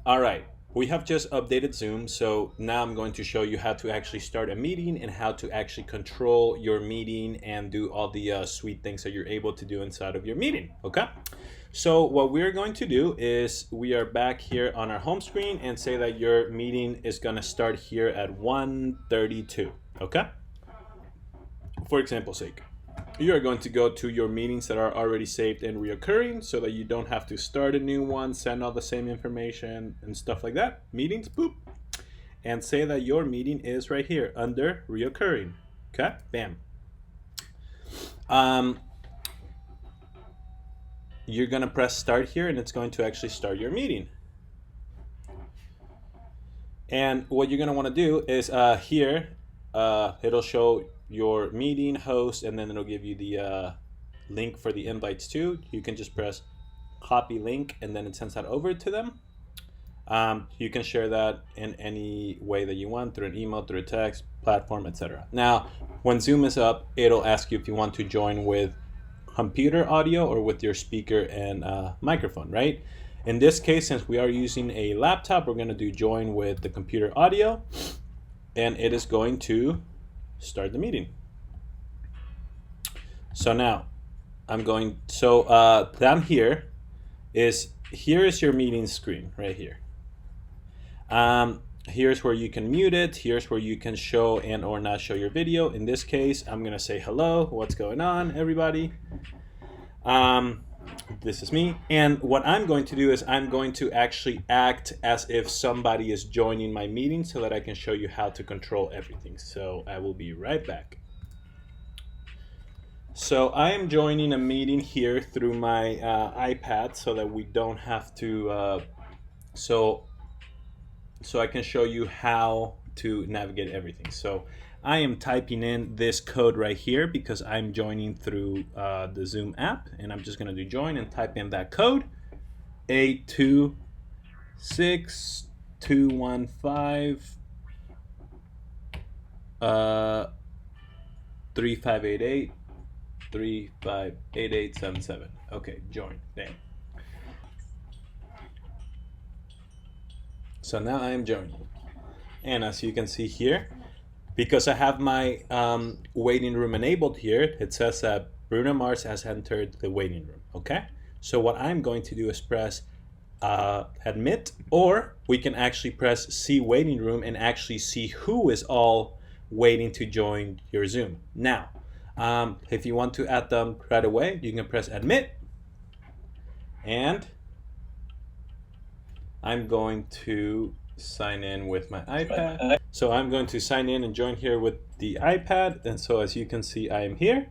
All right, we have just updated Zoom, so now I'm going to show you how to actually start a meeting and how to actually control your meeting and do all the sweet things that you're able to do inside of your meeting, okay? So what we're going to do is we are back here on our home screen and say that your meeting is going to start here at 1:32, okay? For example's sake. You are going to go to your meetings that are already saved and reoccurring so that you don't have to start a new one, send all the same information and stuff like that. Meetings, boop. And say that your meeting is right here under reoccurring. Okay, bam. You're going to press start here and it's going to actually start your meeting. And what you're going to want to do is here, it'll show your meeting host and then it'll give you the link for the invites too. You can just press copy link and then it sends that over to them. You can share that in any way that you want, through an email, through a text, platform, etc. Now, when Zoom is up, it'll ask you if you want to join with computer audio or with your speaker and microphone, right? In this case, since we are using a laptop, we're going to do join with the computer audio, and it is going to start the meeting. So now I'm going, down here is your meeting screen right here. Here's where you can mute it. Here's where you can show and or not show your video. In this case, I'm gonna say hello, what's going on, everybody? This is me. And what I'm going to do is I'm going to actually act as if somebody is joining my meeting so that I can show you how to control everything. So I will be right back. So I am joining a meeting here through my iPad so that we don't have to, so I can show you how to navigate everything. So I am typing in this code right here because I'm joining through the Zoom app, and I'm just going to do join and type in that code 826-215 3588 358877. Okay, join. Bam. So now I am joining. And as you can see here, because I have my waiting room enabled here, it says that Bruno Mars has entered the waiting room, okay? So what I'm going to do is press admit, or we can actually press see waiting room and actually see who is all waiting to join your Zoom. Now, if you want to add them right away, you can press admit, and I'm going to sign in with my iPad. So I'm going to sign in and join here with the iPad. And so as you can see, I am here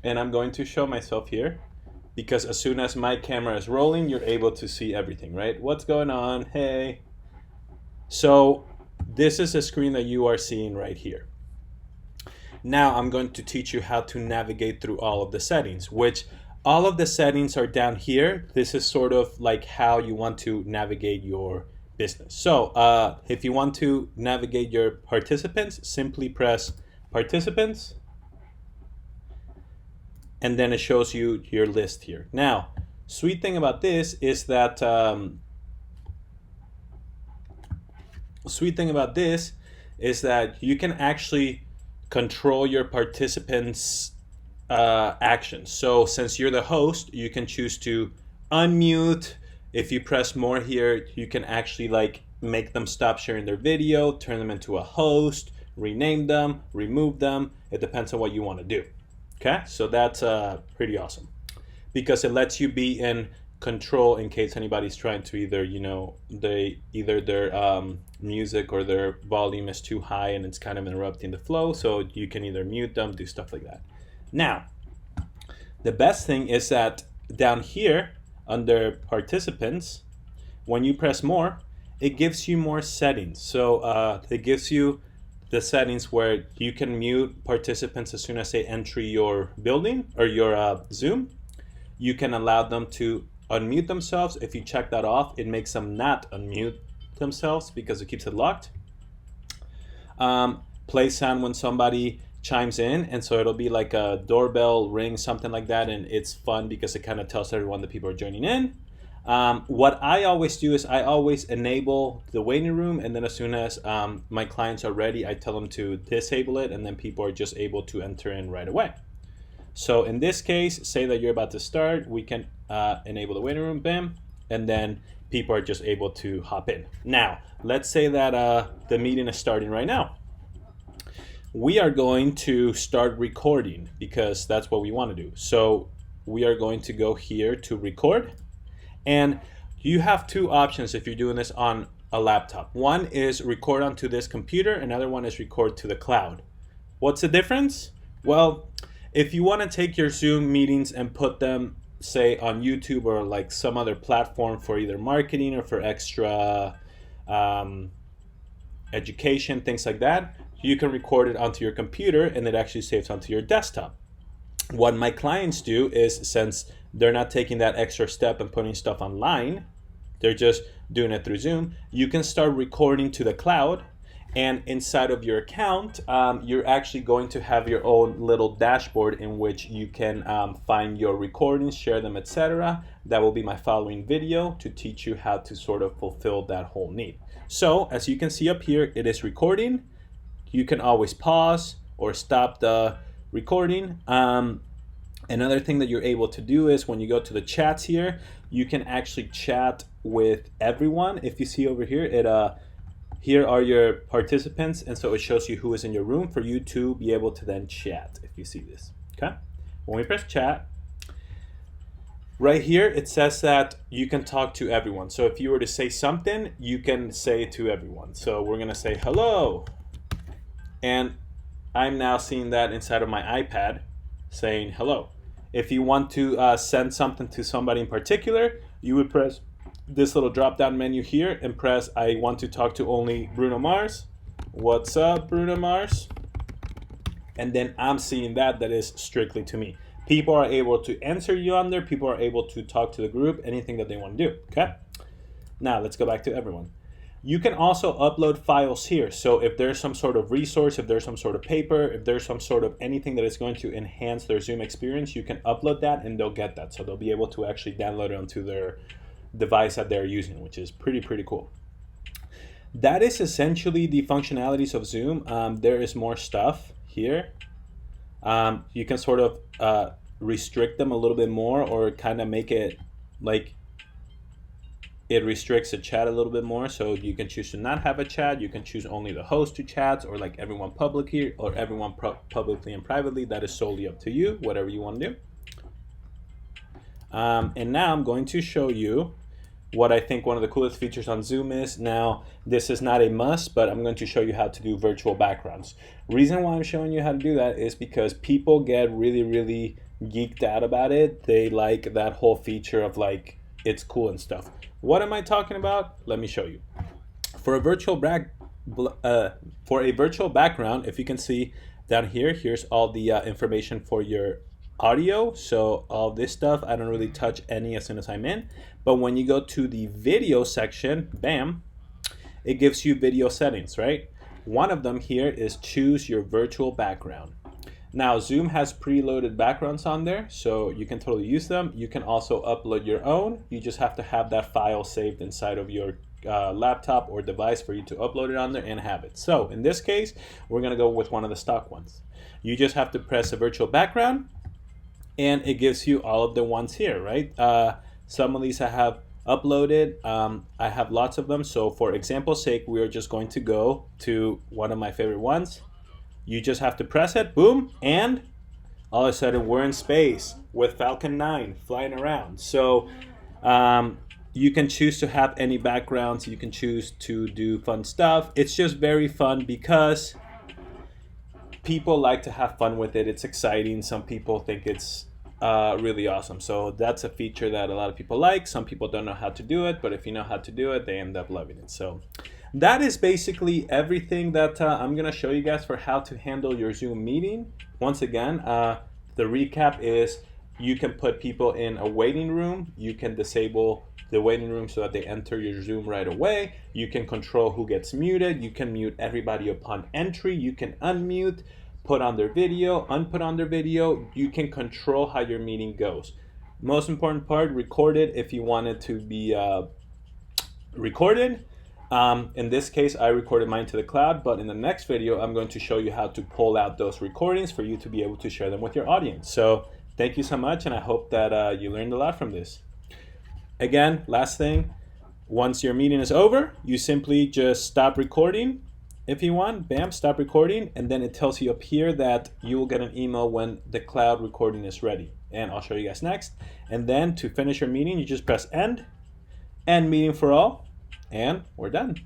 and I'm going to show myself here because as soon as my camera is rolling, you're able to see everything, right? What's going on? Hey. So this is a screen that you are seeing right here. Now I'm going to teach you how to navigate through all of the settings, which all of the settings are down here. This is sort of like how you want to navigate your business. So if you want to navigate your participants, simply press participants, and then it shows you your list here. Now, sweet thing about this is that you can actually control your participants' actions. So since you're the host, you can choose to unmute. If you press more here, you can actually like make them stop sharing their video, turn them into a host, rename them, remove them. It depends on what you want to do. Okay, so that's pretty awesome because it lets you be in control in case anybody's trying to either, their music or their volume is too high and it's kind of interrupting the flow. So you can either mute them, do stuff like that. Now, the best thing is that down here under participants, when you press more, it gives you more settings. So it gives you the settings where you can mute participants as soon as they enter your building or your Zoom. You can allow them to unmute themselves. If you check that off, it makes them not unmute themselves because it keeps it locked. Play sound when somebody chimes in, and so it'll be like a doorbell ring, something like that, and it's fun because it kind of tells everyone that people are joining in. What I always do is I always enable the waiting room, and then as soon as my clients are ready, I tell them to disable it, and then people are just able to enter in right away. So in this case, say that you're about to start, we can enable the waiting room, bam, and then people are just able to hop in. Now, let's say that the meeting is starting right now. We are going to start recording because that's what we want to do. So we are going to go here to record. And you have two options if you're doing this on a laptop. One is record onto this computer, another one is record to the cloud. What's the difference? Well, if you want to take your Zoom meetings and put them, say, on YouTube or like some other platform for either marketing or for extra education, things like that, you can record it onto your computer and it actually saves onto your desktop. What my clients do is, since they're not taking that extra step and putting stuff online, they're just doing it through Zoom, you can start recording to the cloud. And inside of your account, you're actually going to have your own little dashboard in which you can find your recordings, share them, etc. That will be my following video to teach you how to sort of fulfill that whole need. So as you can see up here, it is recording. You can always pause or stop the recording. Another thing that you're able to do is when you go to the chats here, you can actually chat with everyone. If you see over here, here are your participants, and so it shows you who is in your room for you to be able to then chat if you see this, okay? When we press chat, right here it says that you can talk to everyone. So if you were to say something, you can say it to everyone. So we're gonna say hello, and I'm now seeing that inside of my iPad saying hello. If you want to send something to somebody in particular, you would press this little drop down menu here and press I want to talk to only Bruno Mars. What's up, Bruno Mars? And then I'm seeing that is strictly to me. People are able to answer you on there. People are able to talk to the group, anything that they want to do, okay? Now let's go back to everyone. You can also upload files here. So if there's some sort of resource, if there's some sort of paper, if there's some sort of anything that is going to enhance their Zoom experience, you can upload that and they'll get that. So they'll be able to actually download it onto their device that they're using, which is pretty cool. That is essentially the functionalities of Zoom. There is more stuff here. You can sort of restrict them a little bit more, or kind of make it like it restricts the chat a little bit more. So you can choose to not have a chat. You can choose only the host to chats, or like everyone public here, or everyone publicly and privately. That is solely up to you, whatever you want to do. And now I'm going to show you what I think one of the coolest features on Zoom is. Now, this is not a must, but I'm going to show you how to do virtual backgrounds. Reason why I'm showing you how to do that is because people get really geeked out about it. They like that whole feature of like, it's cool and stuff. What am I talking about? Let me show you. For a virtual background, if you can see down here, here's all the information for your audio. So all this stuff, I don't really touch any as soon as I'm in. But when you go to the video section, bam, it gives you video settings, right? One of them here is choose your virtual background. Now, Zoom has preloaded backgrounds on there, so you can totally use them. You can also upload your own. You just have to have that file saved inside of your laptop or device for you to upload it on there and have it. So in this case, we're gonna go with one of the stock ones. You just have to press a virtual background, and it gives you all of the ones here, right? Some of these I have uploaded. I have lots of them. So for example's sake, we are just going to go to one of my favorite ones. You just have to press it, boom, and all of a sudden we're in space with Falcon 9 flying around. So you can choose to have any backgrounds. You can choose to do fun stuff. It's just very fun because people like to have fun with it. It's exciting. Some people think it's really awesome. So that's a feature that a lot of people like. Some people don't know how to do it, but if you know how to do it, they end up loving it. So that is basically everything that I'm gonna show you guys for how to handle your Zoom meeting. Once again, the recap is you can put people in a waiting room. You can disable the waiting room so that they enter your Zoom right away. You can control who gets muted. You can mute everybody upon entry. You can unmute, put on their video, unput on their video. You can control how your meeting goes. Most important part, record it if you want it to be recorded. In this case, I recorded mine to the cloud, but in the next video, I'm going to show you how to pull out those recordings for you to be able to share them with your audience. So thank you so much, and I hope that you learned a lot from this. Again, last thing, once your meeting is over, you simply just stop recording. If you want, bam, stop recording, and then it tells you up here that you will get an email when the cloud recording is ready. And I'll show you guys next. And then to finish your meeting, you just press end meeting for all, and we're done.